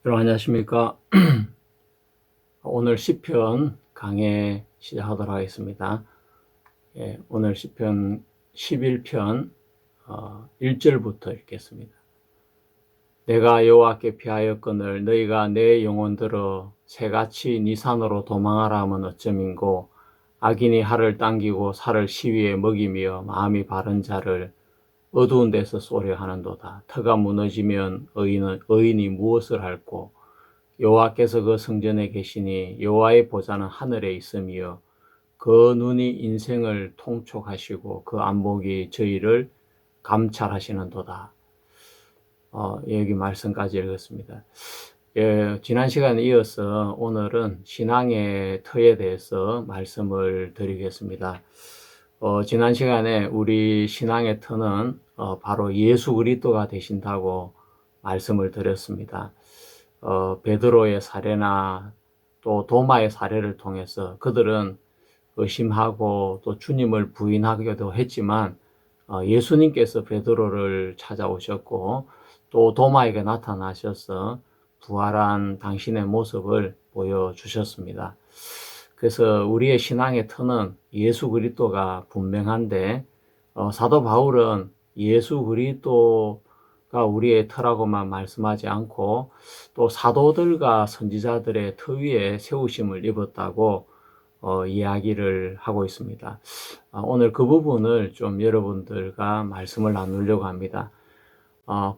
여러분 안녕하십니까? 오늘 시편 강해 시작하도록 하겠습니다. 오늘 시편 11편 1절부터 읽겠습니다. 내가 여호와께 피하였거늘 너희가 내 영혼 들어 새같이 네 산으로 도망하라 하면 어쩌민고. 악인이 할을 당기고 살을 시위에 먹이며 마음이 바른 자를 어두운 데서 쏘려 하는도다. 터가 무너지면 의인이 무엇을 할꼬. 여호와께서 그 성전에 계시니 여호와의 보좌는 하늘에 있으며 그 눈이 인생을 통촉하시고 그 안목이 저희를 감찰하시는도다. 여기 말씀까지 읽었습니다. 지난 시간에 이어서 오늘은 신앙의 터에 대해서 말씀을 드리겠습니다. 지난 시간에 우리 신앙의 터는 바로 예수 그리스도가 되신다고 말씀을 드렸습니다. 베드로의 사례나 또 도마의 사례를 통해서 그들은 의심하고 또 주님을 부인하기도 했지만 예수님께서 베드로를 찾아오셨고 또 도마에게 나타나셔서 부활한 당신의 모습을 보여주셨습니다. 그래서 우리의 신앙의 터는 예수 그리스도가 분명한데 사도 바울은 예수 그리스도가 우리의 터라고만 말씀하지 않고 또 사도들과 선지자들의 터 위에 세우심을 입었다고 이야기를 하고 있습니다. 오늘 그 부분을 좀 여러분들과 말씀을 나누려고 합니다.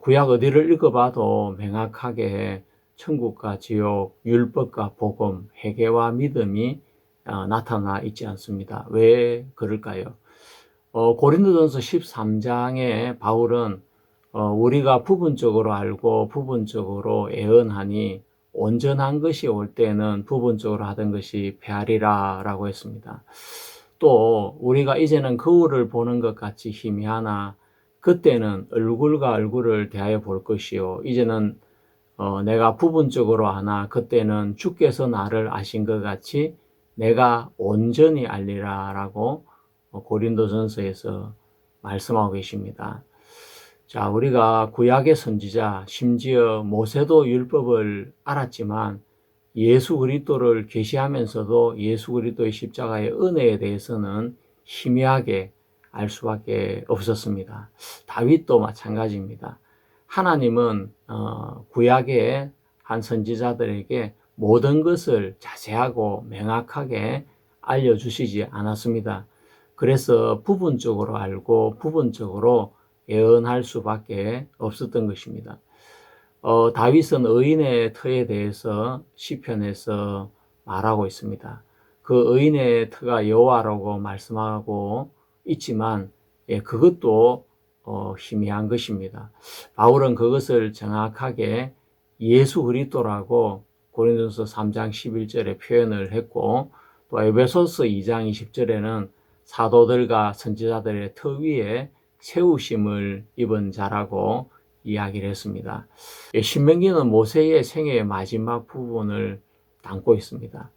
구약 어디를 읽어봐도 명확하게 천국과 지옥, 율법과 복음, 회개와 믿음이 나타나 있지 않습니다. 왜 그럴까요? 고린도전서 13장에 바울은 우리가 부분적으로 알고 부분적으로 애언하니 온전한 것이 올 때는 부분적으로 하던 것이 패하리라 라고 했습니다. 또 우리가 이제는 거울을 보는 것 같이 희미하나 그때는 얼굴과 얼굴을 대하여 볼 것이요 이제는 내가 부분적으로 하나 그때는 주께서 나를 아신 것 같이 내가 온전히 알리라 라고 고린도전서에서 말씀하고 계십니다. 자, 우리가 구약의 선지자, 심지어 모세도 율법을 알았지만 예수 그리스도를 계시하면서도 예수 그리스도의 십자가의 은혜에 대해서는 희미하게 알 수밖에 없었습니다. 다윗도 마찬가지입니다. 하나님은 구약의 한 선지자들에게 모든 것을 자세하고 명확하게 알려주시지 않았습니다. 그래서 부분적으로 알고 부분적으로 예언할 수밖에 없었던 것입니다. 다윗은 의인의 터에 대해서 시편에서 말하고 있습니다. 그 의인의 터가 여호와라고 말씀하고 있지만 그것도 희미한 것입니다. 바울은 그것을 정확하게 예수 그리스도라고 고린도서 3장 11절에 표현을 했고 또 에베소서 2장 20절에는 사도들과 선지자들의 터 위에 세우심을 입은 자라고 이야기를 했습니다. 신명기는 모세의 생애의 마지막 부분을 담고 있습니다.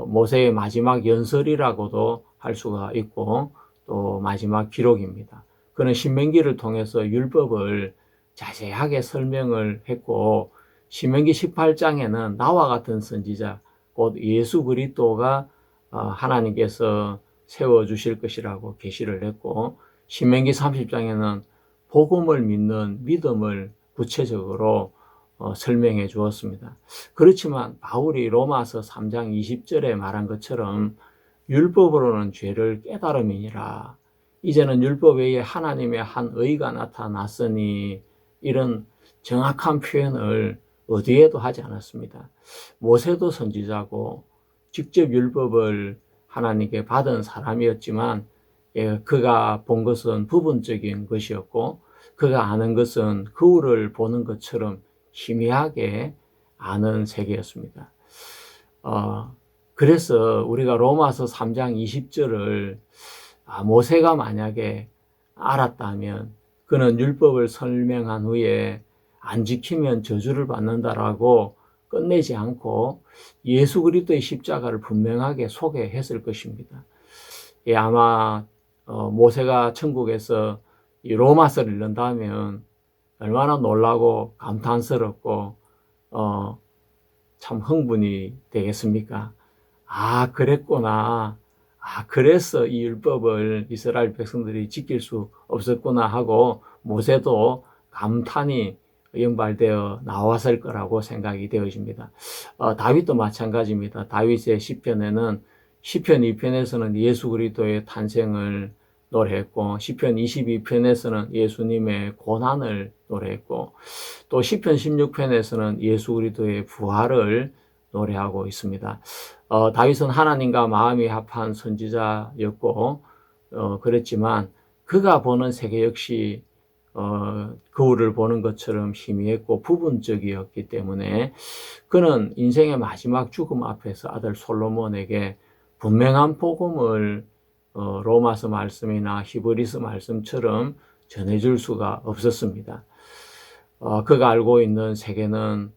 모세의 마지막 연설이라고도 할 수가 있고 또 마지막 기록입니다. 그는 신명기를 통해서 율법을 자세하게 설명을 했고 신명기 18장에는 나와 같은 선지자 곧 예수 그리스도가 하나님께서 세워주실 것이라고 계시를 했고 신명기 30장에는 복음을 믿는 믿음을 구체적으로 설명해 주었습니다. 그렇지만 바울이 로마서 3장 20절에 말한 것처럼 율법으로는 죄를 깨달음이니라. 이제는 율법 외에 하나님의 한 의가 나타났으니 이런 정확한 표현을 어디에도 하지 않았습니다. 모세도 선지자고 직접 율법을 하나님께 받은 사람이었지만 그가 본 것은 부분적인 것이었고 그가 아는 것은 거울을 보는 것처럼 희미하게 아는 세계였습니다. 그래서 우리가 로마서 3장 20절을 모세가 만약에 알았다면 그는 율법을 설명한 후에 안 지키면 저주를 받는다라고 끝내지 않고 예수 그리스도의 십자가를 분명하게 소개했을 것입니다. 아마 모세가 천국에서 이 로마서를 읽는다면 얼마나 놀라고 감탄스럽고 참 흥분이 되겠습니까? 아, 그랬구나. 아, 그래서 이 율법을 이스라엘 백성들이 지킬 수 없었구나 하고 모세도 감탄이 연발되어 나왔을 거라고 생각이 되어집니다. 다윗도 마찬가지입니다. 다윗의 시편에는 시편 2편에서는 예수 그리스도의 탄생을 노래했고 시편 22편에서는 예수님의 고난을 노래했고 또 시편 16편에서는 예수 그리스도의 부활을 노래하고 있습니다. 다윗은 하나님과 마음이 합한 선지자였고 그랬지만 그가 보는 세계 역시 거울을 보는 것처럼 희미했고 부분적이었기 때문에 그는 인생의 마지막 죽음 앞에서 아들 솔로몬에게 분명한 복음을 로마서 말씀이나 히브리서 말씀처럼 전해줄 수가 없었습니다. 그가 알고 있는 세계는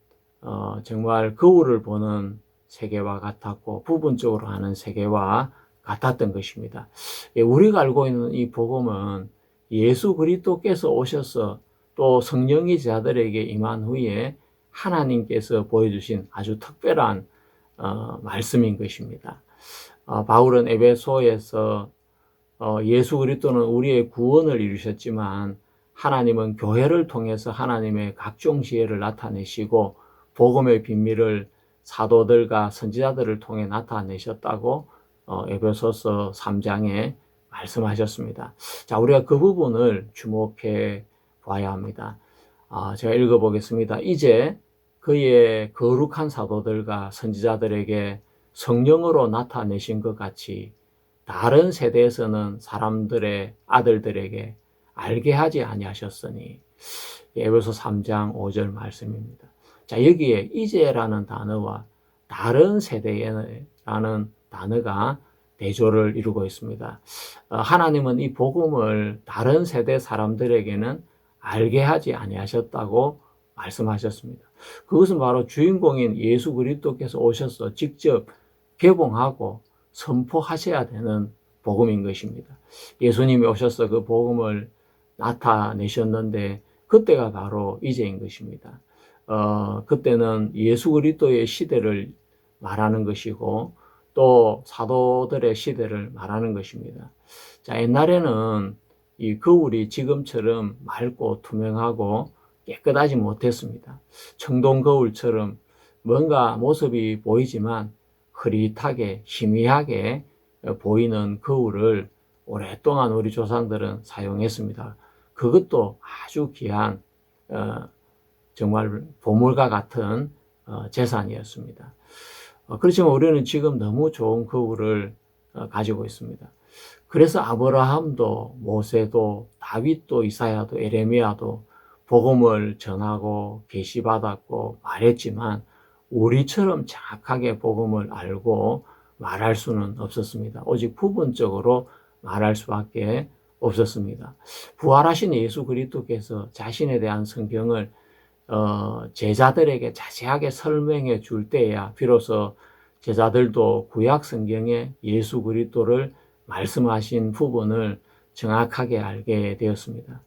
정말 거울을 보는 세계와 같았고 부분적으로 하는 세계와 같았던 것입니다. 우리가 알고 있는 이 복음은 예수 그리스도께서 오셔서 또 성령이 제자들에게 임한 후에 하나님께서 보여주신 아주 특별한 말씀인 것입니다. 바울은 에베소에서 예수 그리스도는 우리의 구원을 이루셨지만 하나님은 교회를 통해서 하나님의 각종 지혜를 나타내시고 복음의 비밀을 사도들과 선지자들을 통해 나타내셨다고 에베소서 3장에 말씀하셨습니다. 자, 우리가 그 부분을 주목해 봐야 합니다. 제가 읽어보겠습니다. 이제 그의 거룩한 사도들과 선지자들에게 성령으로 나타내신 것 같이 다른 세대에서는 사람들의 아들들에게 알게 하지 아니하셨으니 에베소 3장 5절 말씀입니다. 자, 여기에 이제라는 단어와 다른 세대에라는 단어가 대조를 이루고 있습니다. 하나님은 이 복음을 다른 세대 사람들에게는 알게 하지 아니하셨다고 말씀하셨습니다. 그것은 바로 주인공인 예수 그리스도께서 오셔서 직접 개봉하고 선포하셔야 되는 복음인 것입니다. 예수님이 오셔서 그 복음을 나타내셨는데 그때가 바로 이제인 것입니다. 그때는 예수 그리스도의 시대를 말하는 것이고 또 사도들의 시대를 말하는 것입니다. 자, 옛날에는 이 거울이 지금처럼 맑고 투명하고 깨끗하지 못했습니다. 청동 거울처럼 뭔가 모습이 보이지만 흐릿하게 희미하게 보이는 거울을 오랫동안 우리 조상들은 사용했습니다. 그것도 아주 귀한 정말 보물과 같은 재산이었습니다. 그렇지만 우리는 지금 너무 좋은 거울을 가지고 있습니다. 그래서 아브라함도 모세도 다윗도 이사야도 에레미야도 복음을 전하고 계시받았고 말했지만 우리처럼 정확하게 복음을 알고 말할 수는 없었습니다. 오직 부분적으로 말할 수밖에 없었습니다. 부활하신 예수 그리스도께서 자신에 대한 성경을 제자들에게 자세하게 설명해 줄 때야 비로소 제자들도 구약 성경에 예수 그리스도를 말씀하신 부분을 정확하게 알게 되었습니다.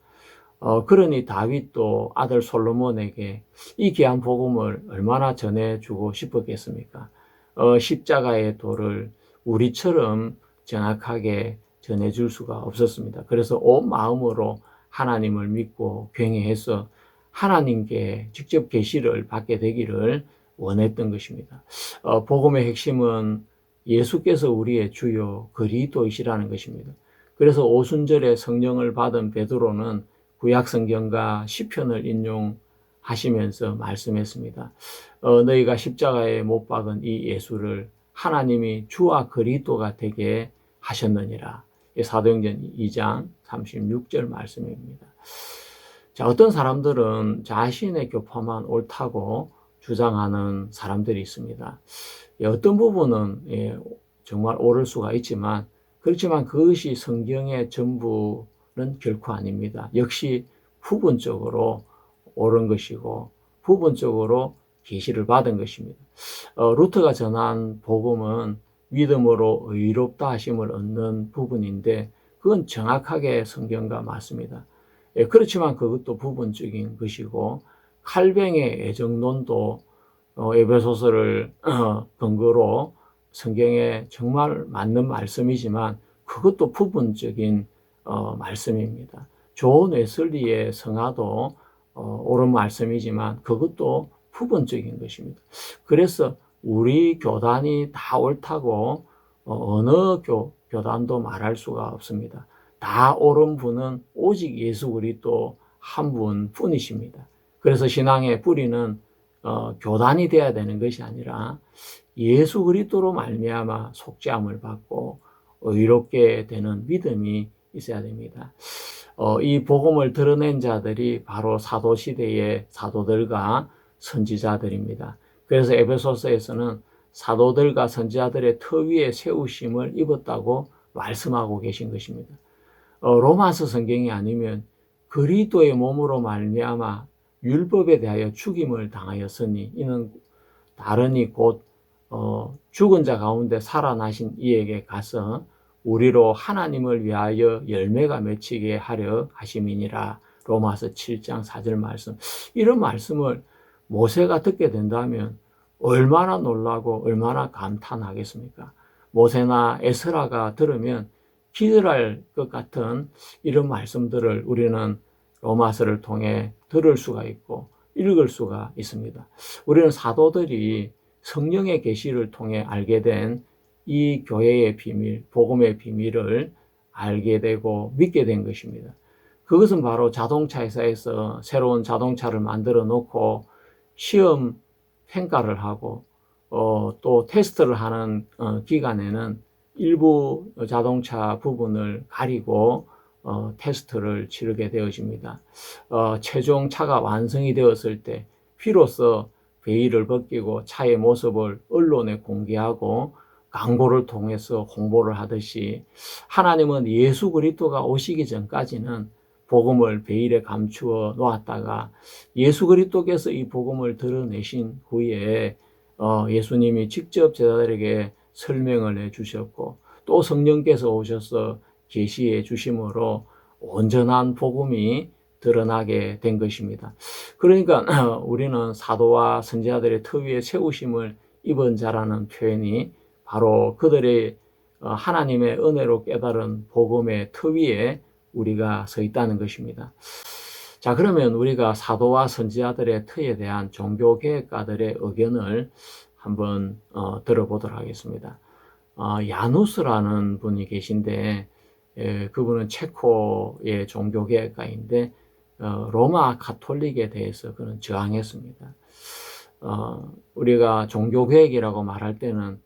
그러니 다윗도 아들 솔로몬에게 이 귀한 복음을 얼마나 전해주고 싶었겠습니까? 십자가의 도를 우리처럼 정확하게 전해줄 수가 없었습니다. 그래서 온 마음으로 하나님을 믿고 경외해서 하나님께 직접 계시를 받게 되기를 원했던 것입니다. 복음의 핵심은 예수께서 우리의 주요 그리스도이시라는 것입니다. 그래서 오순절에 성령을 받은 베드로는 구약 성경과 시편을 인용하시면서 말씀했습니다. 너희가 십자가에 못 박은 이 예수를 하나님이 주와 그리스도가 되게 하셨느니라. 사도행전 2장 36절 말씀입니다. 자, 어떤 사람들은 자신의 교파만 옳다고 주장하는 사람들이 있습니다. 어떤 부분은 정말 옳을 수가 있지만 그렇지만 그것이 성경의 전부는 결코 아닙니다. 역시 부분적으로 옳은 것이고 부분적으로 계시를 받은 것입니다. 루터가 전한 복음은 믿음으로 의롭다 하심을 얻는 부분인데 그건 정확하게 성경과 맞습니다. 그렇지만 그것도 부분적인 것이고 칼뱅의 애정론도 에베소서를 근거로 성경에 정말 맞는 말씀이지만 그것도 부분적인 말씀입니다. 존 웨슬리의 성화도 옳은 말씀이지만 그것도 부분적인 것입니다. 그래서 우리 교단이 다 옳다고 어느 교단도 말할 수가 없습니다. 다 옳은 분은 오직 예수 그리스도 한 분뿐이십니다. 그래서 신앙의 뿌리는 교단이 되어야 되는 것이 아니라 예수 그리스도로 말미암아 속죄함을 받고 의롭게 되는 믿음이 있어야 됩니다. 이 복음을 드러낸 자들이 바로 사도 시대의 사도들과 선지자들입니다. 그래서 에베소서에서는 사도들과 선지자들의 터 위에 세우심을 입었다고 말씀하고 계신 것입니다. 로마서 성경이 아니면 그리스도의 몸으로 말미암아 율법에 대하여 죽임을 당하였으니 이는 다르니 곧 죽은 자 가운데 살아나신 이에게 가서 우리로 하나님을 위하여 열매가 맺히게 하려 하심이니라. 로마서 7장 4절 말씀. 이런 말씀을 모세가 듣게 된다면 얼마나 놀라고 얼마나 감탄하겠습니까? 모세나 에스라가 들으면 기절할 것 같은 이런 말씀들을 우리는 로마서를 통해 들을 수가 있고 읽을 수가 있습니다. 우리는 사도들이 성령의 계시를 통해 알게 된 이 교회의 비밀, 복음의 비밀을 알게 되고 믿게 된 것입니다. 그것은 바로 자동차 회사에서 새로운 자동차를 만들어 놓고 시험 평가를 하고 또 테스트를 하는 기간에는 일부 자동차 부분을 가리고 테스트를 치르게 되어집니다. 최종 차가 완성이 되었을 때 비로소 베일을 벗기고 차의 모습을 언론에 공개하고 광고를 통해서 홍보를 하듯이 하나님은 예수 그리스도가 오시기 전까지는 복음을 베일에 감추어 놓았다가 예수 그리스도께서 이 복음을 드러내신 후에 예수님이 직접 제자들에게 설명을 해 주셨고 또 성령께서 오셔서 계시해 주심으로 온전한 복음이 드러나게 된 것입니다. 그러니까 우리는 사도와 선지자들의 터 위에 세우심을 입은 자라는 표현이 바로 그들의 하나님의 은혜로 깨달은 복음의 터 위에 우리가 서 있다는 것입니다. 자, 그러면 우리가 사도와 선지자들의 터에 대한 종교개혁가들의 의견을 한번 들어보도록 하겠습니다. 야누스라는 분이 계신데 그분은 체코의 종교개혁가인데 로마 가톨릭에 대해서 그는 저항했습니다. 우리가 종교개혁이라고 말할 때는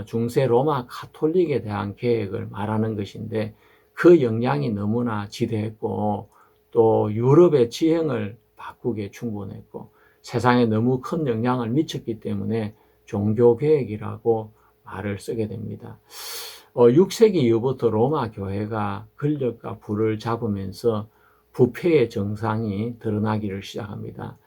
중세 로마 가톨릭에 대한 개혁을 말하는 것인데 그 영향이 너무나 지대했고 또 유럽의 지형을 바꾸기에 충분했고 세상에 너무 큰 영향을 미쳤기 때문에 종교개혁이라고 말을 쓰게 됩니다. 6세기 이후부터 로마 교회가 권력과 부를 잡으면서 부패의 정상이 드러나기를 시작합니다.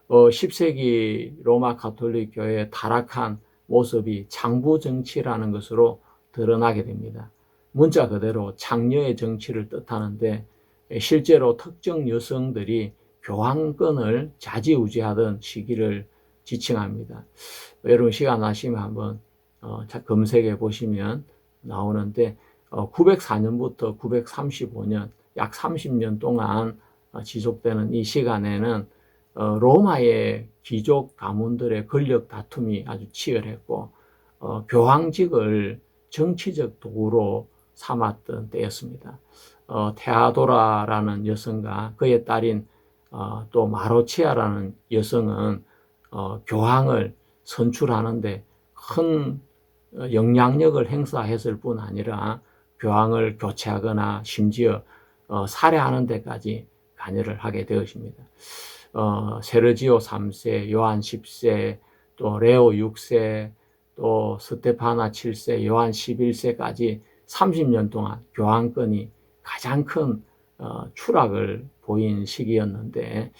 10세기 로마 가톨릭 교회의 타락한 모습이 창부 정치라는 것으로 드러나게 됩니다. 문자 그대로 창녀의 정치를 뜻하는데 실제로 특정 여성들이 교황권을 좌지우지하던 시기를 지칭합니다. 여러분 시간 나시면 한번 검색해 보시면 나오는데 904년부터 935년 약 30년 동안 지속되는 이 시간에는 로마의 귀족 가문들의 권력 다툼이 아주 치열했고 교황직을 정치적 도구로 삼았던 때였습니다. 테아도라라는 여성과 그의 딸인 또 마로치아라는 여성은 교황을 선출하는데 큰 영향력을 행사했을 뿐 아니라 교황을 교체하거나 심지어 살해하는 데까지 관여를 하게 되었습니다. 세르지오 3세, 요한 10세, 또 레오 6세, 또 스테파나 7세, 요한 11세까지 30년 동안 교황권이 가장 큰 추락을 보인 시기였는데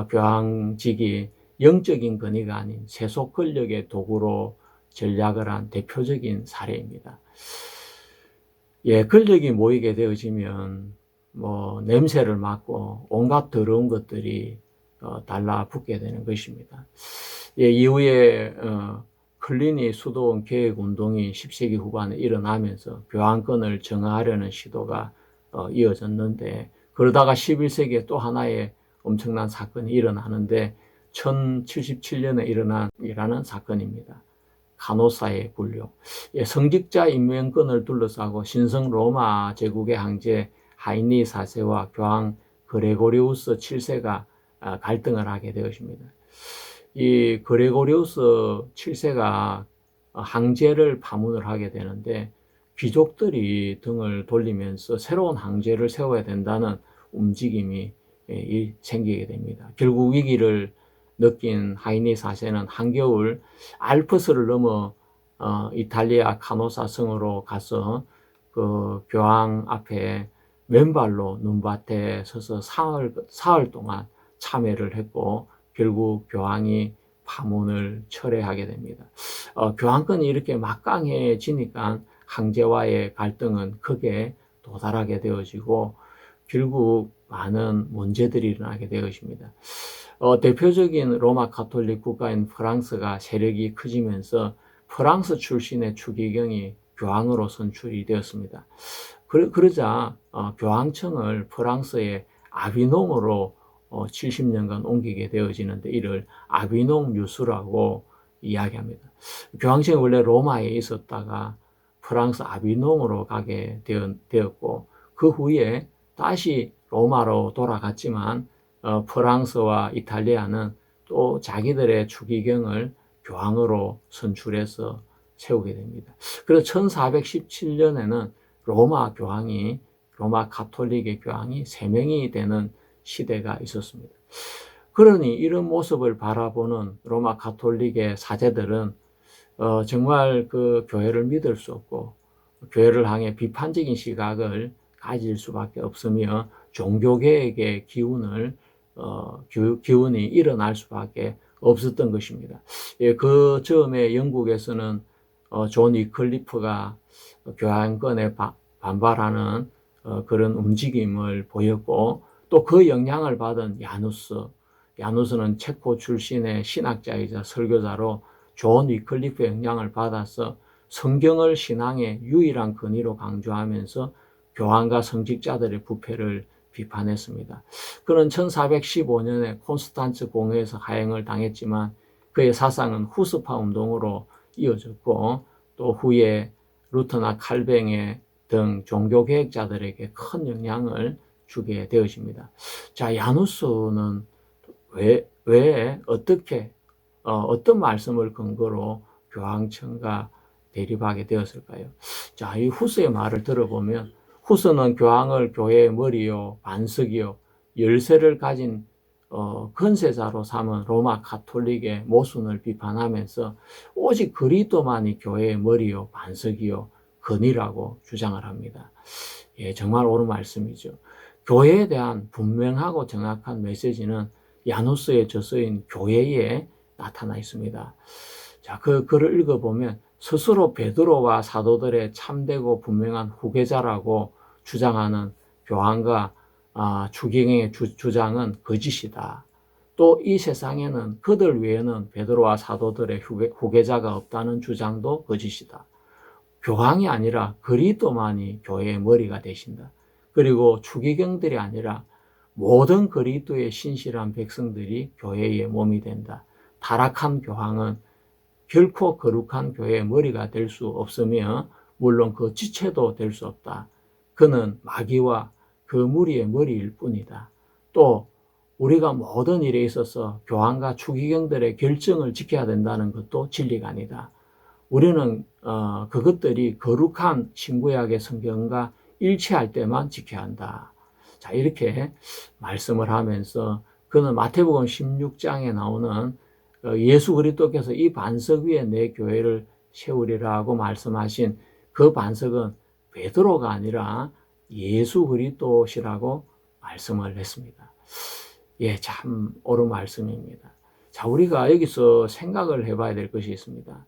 교황직이 영적인 권위가 아닌 세속 권력의 도구로 전략을 한 대표적인 사례입니다. 권력이 모이게 되어지면 냄새를 맡고 온갖 더러운 것들이 달라붙게 되는 것입니다. 예, 이후에 클린이 수도원 개혁 운동이 10세기 후반에 일어나면서 교황권을 정하려는 시도가 이어졌는데, 그러다가 11세기에 또 하나의 엄청난 사건이 일어나는데 1077년에 일어난 이라는 사건입니다. 가노사의 분류. 예, 성직자 임명권을 둘러싸고 신성 로마 제국의 황제 하이니 4세와 교황 그레고리우스 7세가 갈등을 하게 되었습니다. 이 그레고리우스 7세가 황제를 파문을 하게 되는데, 귀족들이 등을 돌리면서 새로운 황제를 세워야 된다는 움직임이 생기게 됩니다. 결국 위기를 느낀 하이니 4세는 한겨울 알프스를 넘어 이탈리아 카노사 성으로 가서 그 교황 앞에 맨발로 눈밭에 서서 사흘 동안 참회를 했고, 결국 교황이 파문을 철회하게 됩니다. 교황권이 이렇게 막강해지니까 황제와의 갈등은 크게 도달하게 되어지고 결국 많은 문제들이 일어나게 되었습니다. 대표적인 로마 가톨릭 국가인 프랑스가 세력이 커지면서 프랑스 출신의 추기경이 교황으로 선출이 되었습니다. 그러자 교황청을 프랑스의 아비놉으로 70년간 옮기게 되어지는데, 이를 아비놉 유수라고 이야기합니다. 교황청이 원래 로마에 있었다가 프랑스 아비놉으로 가게 되었고, 그 후에 다시 로마로 돌아갔지만 프랑스와 이탈리아는 또 자기들의 추기경을 교황으로 선출해서 세우게 됩니다. 그래서 1417년에는 로마 가톨릭의 교황이 3명이 되는 시대가 있었습니다. 그러니 이런 모습을 바라보는 로마 가톨릭의 사제들은 정말 그 교회를 믿을 수 없고 교회를 향해 비판적인 시각을 가질 수밖에 없으며 종교개혁의 기운이 일어날 수밖에 없었던 것입니다. 예, 그 즈음에 영국에서는 존 위클리프가 교황권에 반발하는 그런 움직임을 보였고, 또 그 영향을 받은 야누스는 체코 출신의 신학자이자 설교자로 존 위클리프의 영향을 받아서 성경을 신앙의 유일한 근위로 강조하면서 교황과 성직자들의 부패를 비판했습니다. 그는 1415년에 콘스탄츠 공회에서 하행을 당했지만 그의 사상은 후스파 운동으로 이어졌고, 또 후에 루터나 칼뱅의 등 종교개혁자들에게 큰 영향을 주게 되었습니다. 자, 야누스는 어떻게 어떤 말씀을 근거로 교황청과 대립하게 되었을까요? 자, 이 후스의 말을 들어보면, 후스는 교황을 교회의 머리요, 반석이요, 열쇠를 가진 건세자로 삼은 로마 가톨릭의 모순을 비판하면서 오직 그리스도만이 교회의 머리요, 반석이요, 근이라고 주장을 합니다. 예, 정말 옳은 말씀이죠. 교회에 대한 분명하고 정확한 메시지는 야누스의 저서인 교회에 나타나 있습니다. 자, 그 글을 읽어보면 스스로 베드로와 사도들의 참되고 분명한 후계자라고 주장하는 교황과 추기경의 주장은 거짓이다. 또 이 세상에는 그들 외에는 베드로와 사도들의 후계자가 없다는 주장도 거짓이다. 교황이 아니라 그리스도만이 교회의 머리가 되신다. 그리고 추기경들이 아니라 모든 그리스도의 신실한 백성들이 교회의 몸이 된다. 타락한 교황은 결코 거룩한 교회의 머리가 될 수 없으며 물론 그 지체도 될 수 없다. 그는 마귀와 그 무리의 머리일 뿐이다. 또 우리가 모든 일에 있어서 교황과 추기경들의 결정을 지켜야 된다는 것도 진리가 아니다. 우리는 그것들이 거룩한 신구약의 성경과 일치할 때만 지켜야 한다. 자, 이렇게 말씀을 하면서 그는 마태복음 16장에 나오는 예수 그리스도께서 이 반석 위에 내 교회를 세우리라고 말씀하신 그 반석은 베드로가 아니라 예수 그리스도시라고 말씀을 했습니다. 예, 참 옳은 말씀입니다. 자, 우리가 여기서 생각을 해봐야 될 것이 있습니다.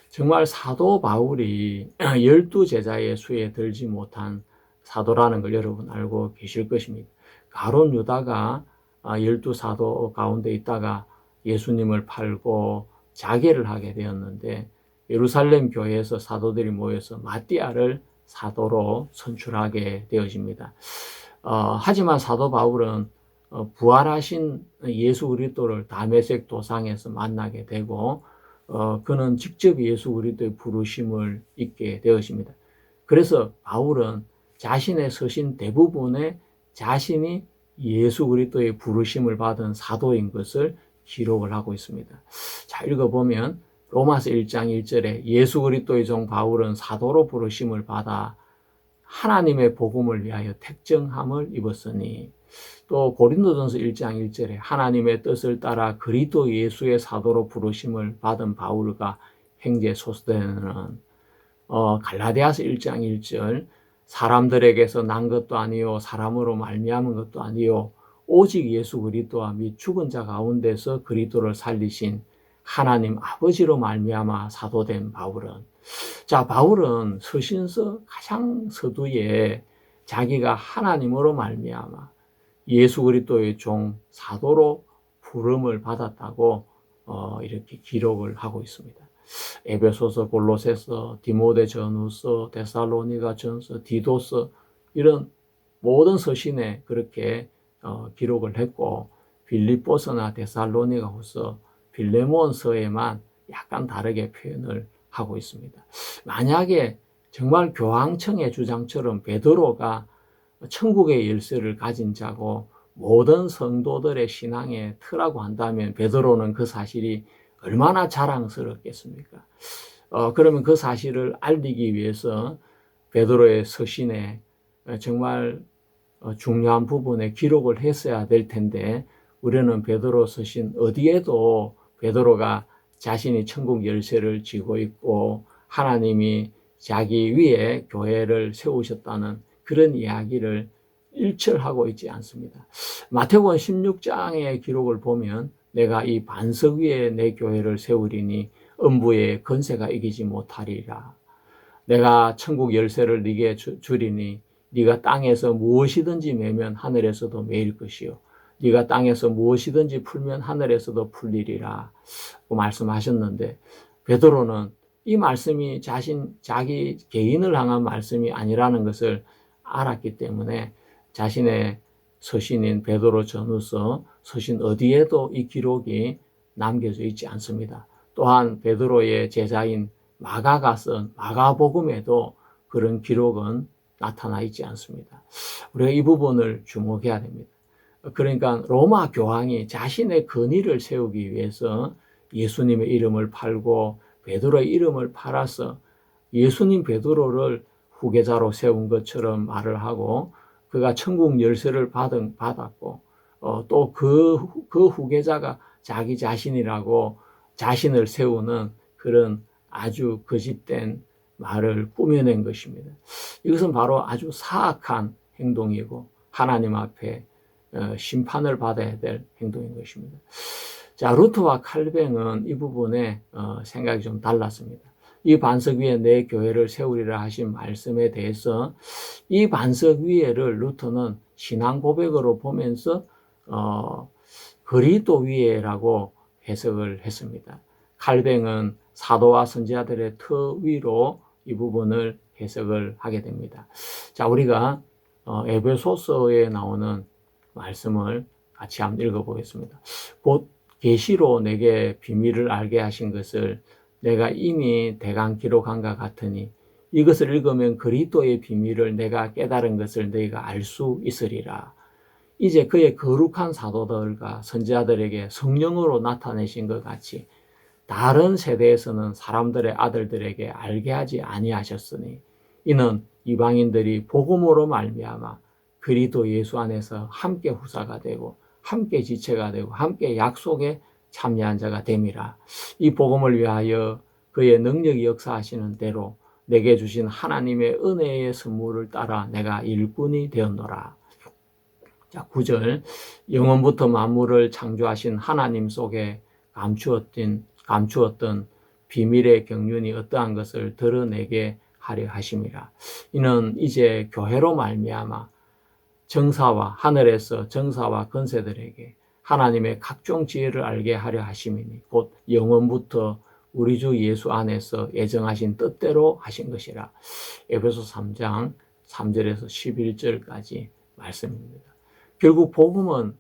정말 사도 바울이 12제자의 수에 들지 못한 사도라는 걸 여러분 알고 계실 것입니다. 가룟 유다가 12사도 가운데 있다가 예수님을 팔고 자계를 하게 되었는데 예루살렘 교회에서 사도들이 모여서 마띠아를 사도로 선출하게 되어집니다. 하지만 사도 바울은 부활하신 예수 그리스도를 다메섹 도상에서 만나게 되고 그는 직접 예수 그리스도의 부르심을 잊게 되어집니다. 그래서 바울은 자신의 서신 대부분에 자신이 예수 그리스도의 부르심을 받은 사도인 것을 기록을 하고 있습니다. 자, 읽어보면 로마서 1장 1절에 예수 그리스도의 종 바울은 사도로 부르심을 받아 하나님의 복음을 위하여 택정함을 입었으니, 또 고린도전서 1장 1절에 하나님의 뜻을 따라 그리스도 예수의 사도로 부르심을 받은 바울과 행제 소스대는 갈라디아서 1장 1절 사람들에게서 난 것도 아니요 사람으로 말미암은 것도 아니요 오직 예수 그리스도와 및 죽은 자 가운데서 그리스도를 살리신 하나님 아버지로 말미암아 사도된 바울은, 자, 바울은 서신서 가장 서두에 자기가 하나님으로 말미암아 예수 그리스도의 종 사도로 부름을 받았다고 이렇게 기록을 하고 있습니다. 에베소서, 골로새서, 디모데전후서, 데살로니가전서, 디도서 이런 모든 서신에 그렇게 기록을 했고 빌립보서나 데살로니가후서, 빌레몬서에만 약간 다르게 표현을 하고 있습니다. 만약에 정말 교황청의 주장처럼 베드로가 천국의 열쇠를 가진 자고 모든 성도들의 신앙의 터라고 한다면 베드로는 그 사실이 얼마나 자랑스럽겠습니까? 그러면 그 사실을 알리기 위해서 베드로의 서신에 정말 중요한 부분에 기록을 했어야 될 텐데, 우리는 베드로 서신 어디에도 베드로가 자신이 천국 열쇠를 쥐고 있고 하나님이 자기 위에 교회를 세우셨다는 그런 이야기를 일철하고 있지 않습니다. 마태복음 16장의 기록을 보면 내가 이 반석 위에 내 교회를 세우리니 음부의 권세가 이기지 못하리라. 내가 천국 열쇠를 네게 주리니 네가 땅에서 무엇이든지 매면 하늘에서도 매일 것이요 네가 땅에서 무엇이든지 풀면 하늘에서도 풀리리라 말씀하셨는데, 베드로는 이 말씀이 자기 개인을 향한 말씀이 아니라는 것을 알았기 때문에 자신의 서신인 베드로 전후서 서신 어디에도 이 기록이 남겨져 있지 않습니다. 또한 베드로의 제자인 마가가 쓴 마가복음에도 그런 기록은 나타나 있지 않습니다. 우리가 이 부분을 주목해야 됩니다. 그러니까 로마 교황이 자신의 권위를 세우기 위해서 예수님의 이름을 팔고 베드로의 이름을 팔아서 예수님 베드로를 후계자로 세운 것처럼 말을 하고 그가 천국 열쇠를 받았고 또 그 후계자가 자기 자신이라고 자신을 세우는 그런 아주 거짓된 말을 꾸며낸 것입니다. 이것은 바로 아주 사악한 행동이고 하나님 앞에 심판을 받아야 될 행동인 것입니다. 자, 루터와 칼뱅은 이 부분에 생각이 좀 달랐습니다. 이 반석 위에 내 교회를 세우리라 하신 말씀에 대해서 이 반석 위에를 루터는 신앙 고백으로 보면서 그리스도 위에라고 해석을 했습니다. 칼뱅은 사도와 선지자들의 터 위로 이 부분을 해석을 하게 됩니다. 자, 우리가 에베소서에 나오는 말씀을 같이 한번 읽어보겠습니다. 곧 계시로 내게 비밀을 알게 하신 것을 내가 이미 대강 기록한과 같으니 이것을 읽으면 그리스도의 비밀을 내가 깨달은 것을 너희가 알 수 있으리라. 이제 그의 거룩한 사도들과 선지자들에게 성령으로 나타내신 것 같이 다른 세대에서는 사람들의 아들들에게 알게 하지 아니하셨으니 이는 이방인들이 복음으로 말미암아 그리스도 예수 안에서 함께 후사가 되고 함께 지체가 되고 함께 약속에 참여한 자가 됨이라. 이 복음을 위하여 그의 능력이 역사하시는 대로 내게 주신 하나님의 은혜의 선물을 따라 내가 일꾼이 되었노라. 자, 9절 영원부터 만물을 창조하신 하나님 속에 감추었던 비밀의 경륜이 어떠한 것을 드러내게 하려 하심이라. 이는 이제 교회로 말미암아 정사와 하늘에서 정사와 권세들에게 하나님의 각종 지혜를 알게 하려 하심이니 곧 영원부터 우리 주 예수 안에서 예정하신 뜻대로 하신 것이라. 에베소 3장 3절에서 11절까지 말씀입니다. 결국 복음은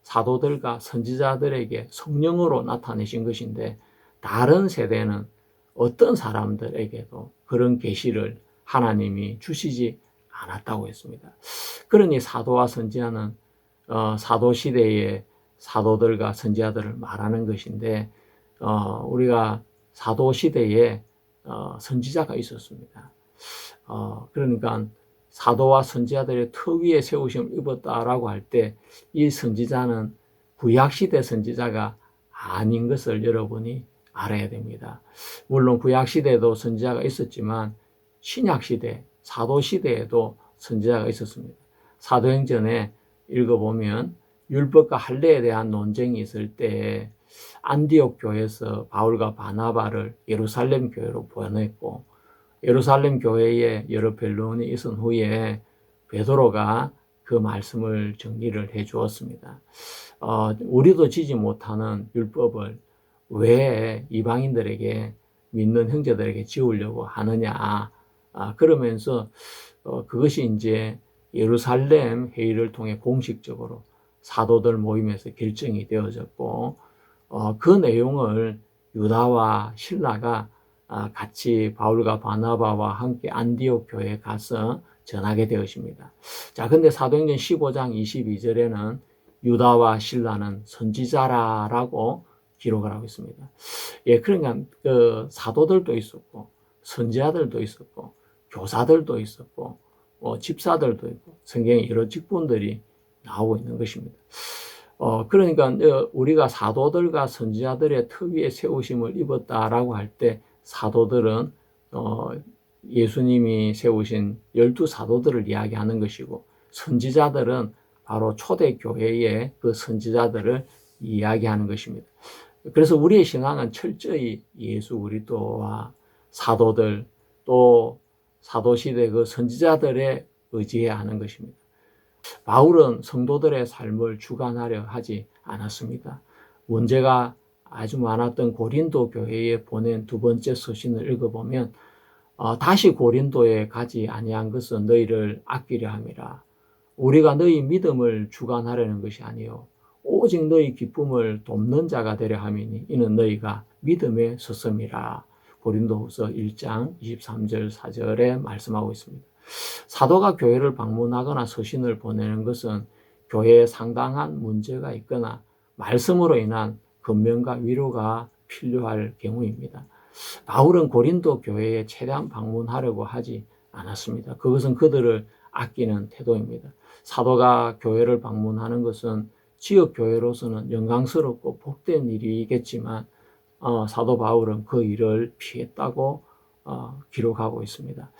사도들과 선지자들에게 성령으로 나타내신 것인데, 다른 세대는 어떤 사람들에게도 그런 계시를 하나님이 주시지 않았다고 했습니다. 그러니 사도와 선지자는 사도 시대의 사도들과 선지자들을 말하는 것인데, 우리가 사도 시대에 선지자가 있었습니다. 그러니까 사도와 선지자들의 터 위에 세우심을 입었다라고 할 때 이 선지자는 구약시대 선지자가 아닌 것을 여러분이 알아야 됩니다. 물론 구약시대에도 선지자가 있었지만 신약시대, 사도시대에도 선지자가 있었습니다. 사도행전에 읽어보면 율법과 할례에 대한 논쟁이 있을 때 안디옥 교회에서 바울과 바나바를 예루살렘 교회로 보냈고, 예루살렘 교회에 여러 변론이 있은 후에 베드로가 그 말씀을 정리를 해 주었습니다. 우리도 지지 못하는 율법을 왜 이방인들에게, 믿는 형제들에게 지우려고 하느냐. 그러면서 그것이 이제 예루살렘 회의를 통해 공식적으로 사도들 모임에서 결정이 되어졌고, 그 내용을 유다와 실라가 같이 바울과 바나바와 함께 안디옥 교회에 가서 전하게 되었습니다. 자, 근데 사도행전 15장 22절에는 유다와 실라는 선지자라고 기록을 하고 있습니다. 예, 그러니까 사도들도 있었고, 선지자들도 있었고, 교사들도 있었고, 집사들도 있고, 성경에 여러 직분들이 나오고 있는 것입니다. 그러니까 우리가 사도들과 선지자들의 터 위에 세우심을 입었다라고 할 때, 사도들은 예수님이 세우신 12사도들을 이야기하는 것이고, 선지자들은 바로 초대교회의 그 선지자들을 이야기하는 것입니다. 그래서 우리의 신앙은 철저히 예수 그리스도와 사도들, 또 사도시대 그 선지자들에 의지해야 하는 것입니다. 바울은 성도들의 삶을 주관하려 하지 않았습니다. 문제가 아주 많았던 고린도 교회에 보낸 두 번째 서신을 읽어보면 다시 고린도에 가지 아니한 것은 너희를 아끼려 함이라. 우리가 너희 믿음을 주관하려는 것이 아니요 오직 너희 기쁨을 돕는 자가 되려 함이니 이는 너희가 믿음에 섰음이라. 고린도후서 1장 23절 4절에 말씀하고 있습니다. 사도가 교회를 방문하거나 서신을 보내는 것은 교회에 상당한 문제가 있거나 말씀으로 인한 권면과 위로가 필요할 경우입니다. 바울은 고린도 교회에 최대한 방문하려고 하지 않았습니다. 그것은 그들을 아끼는 태도입니다. 사도가 교회를 방문하는 것은 지역 교회로서는 영광스럽고 복된 일이겠지만 사도 바울은 그 일을 피했다고 기록하고 있습니다.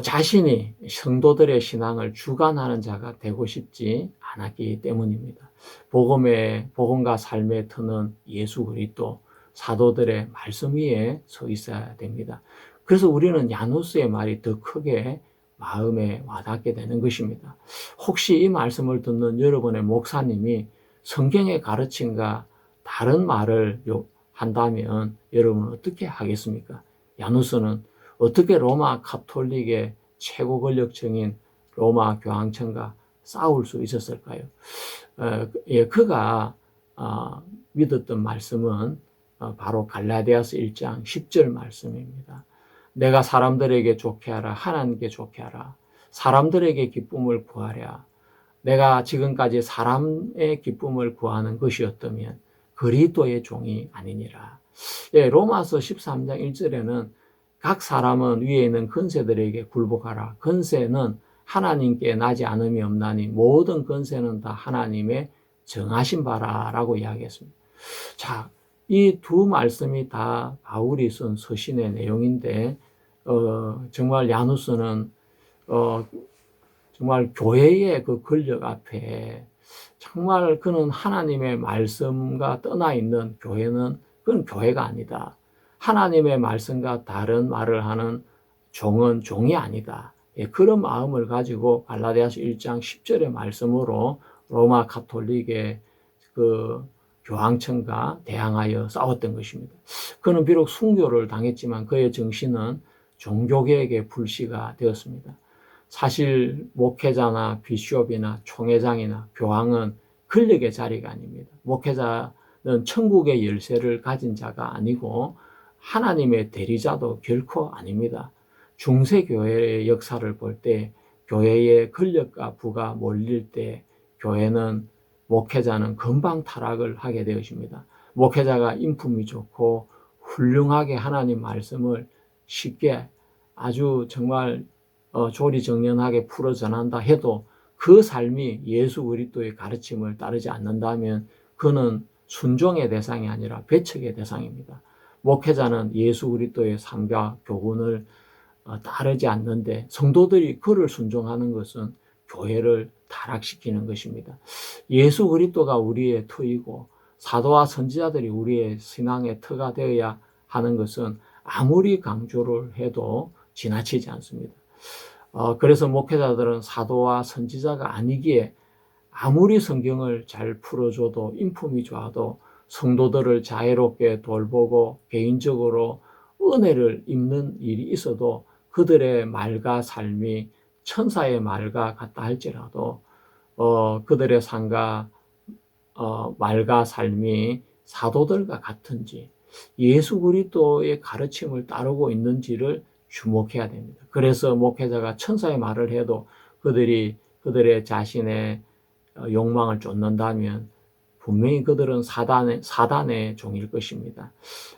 자신이 성도들의 신앙을 주관하는 자가 되고 싶지 않았기 때문입니다. 복음과 삶의 터는 예수 그리스도, 사도들의 말씀 위에 서 있어야 됩니다. 그래서 우리는 야누스의 말이 더 크게 마음에 와닿게 되는 것입니다. 혹시 이 말씀을 듣는 여러분의 목사님이 성경의 가르침과 다른 말을 한다면 여러분은 어떻게 하겠습니까? 야누스는 어떻게 로마 가톨릭의 최고 권력층인 로마 교황청과 싸울 수 있었을까요? 그가 믿었던 말씀은 바로 갈라디아서 1장 10절 말씀입니다. 내가 사람들에게 좋게 하라, 하나님께 좋게 하라. 사람들에게 기쁨을 구하랴. 내가 지금까지 사람의 기쁨을 구하는 것이었다면 그리스도의 종이 아니니라. 로마서 13장 1절에는 각 사람은 위에 있는 권세들에게 굴복하라. 권세는 하나님께 나지 않음이 없나니 모든 권세는 다 하나님의 정하신 바라라고 이야기했습니다. 자, 이 두 말씀이 다 바울이 쓴 서신의 내용인데 정말 야누스는 정말 교회의 그 권력 앞에 정말 그는 하나님의 말씀과 떠나 있는 교회는 그건 교회가 아니다. 하나님의 말씀과 다른 말을 하는 종은 종이 아니다. 그런 마음을 가지고 갈라디아서 1장 10절의 말씀으로 로마 가톨릭의 그 교황청과 대항하여 싸웠던 것입니다. 그는 비록 순교를 당했지만 그의 정신은 종교개혁의 불씨가 되었습니다. 사실 목회자나 비숍이나 총회장이나 교황은 권력의 자리가 아닙니다. 목회자는 천국의 열쇠를 가진 자가 아니고 하나님의 대리자도 결코 아닙니다. 중세교회의 역사를 볼 때 교회의 권력과 부가 몰릴 때 교회는 목회자는 금방 타락을 하게 되어집니다. 목회자가 인품이 좋고 훌륭하게 하나님 말씀을 쉽게 아주 정말 조리정연하게 풀어 전한다 해도 그 삶이 예수 그리스도의 가르침을 따르지 않는다면 그는 순종의 대상이 아니라 배척의 대상입니다. 목회자는 예수 그리스도의 삶과 교훈을 따르지 않는데 성도들이 그를 순종하는 것은 교회를 타락시키는 것입니다. 예수 그리스도가 우리의 터이고 사도와 선지자들이 우리의 신앙의 터가 되어야 하는 것은 아무리 강조를 해도 지나치지 않습니다. 그래서 목회자들은 사도와 선지자가 아니기에 아무리 성경을 잘 풀어줘도 인품이 좋아도 성도들을 자애롭게 돌보고 개인적으로 은혜를 입는 일이 있어도 그들의 말과 삶이 천사의 말과 같다 할지라도 그들의 삶과 말과 삶이 사도들과 같은지 예수 그리스도의 가르침을 따르고 있는지를 주목해야 됩니다. 그래서 목회자가 천사의 말을 해도 그들의 자신의 욕망을 쫓는다면 분명히 그들은 사단의 종일 것입니다.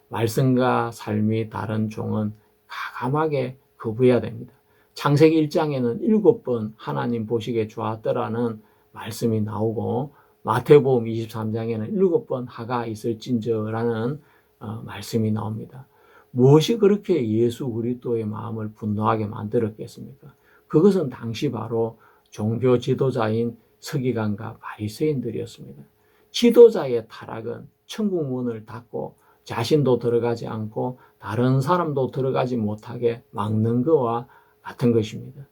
말씀과 삶이 다른 종은 가감하게 거부해야 됩니다. 창세기 1장에는 7번 하나님 보시기에 좋았더라는 말씀이 나오고 마태복음 23장에는 7번 하가 있을진저라는 말씀이 나옵니다. 무엇이 그렇게 예수 그리스도의 마음을 분노하게 만들었겠습니까? 그것은 당시 바로 종교 지도자인 서기관과 바리새인들이었습니다. 지도자의 타락은 천국 문을 닫고 자신도 들어가지 않고 다른 사람도 들어가지 못하게 막는 것과 같은 것입니다.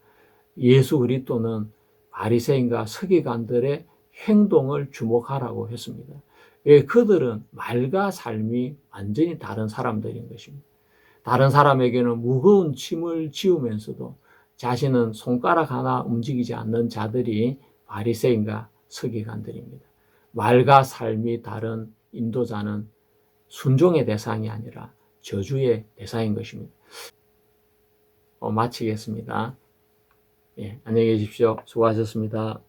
예수 그리스도는 바리새인과 서기관들의 행동을 주목하라고 했습니다. 왜? 그들은 말과 삶이 완전히 다른 사람들인 것입니다. 다른 사람에게는 무거운 짐을 지우면서도 자신은 손가락 하나 움직이지 않는 자들이 바리새인과 서기관들입니다. 말과 삶이 다른 인도자는 순종의 대상이 아니라 저주의 대상인 것입니다. 마치겠습니다. 안녕히 계십시오. 수고하셨습니다.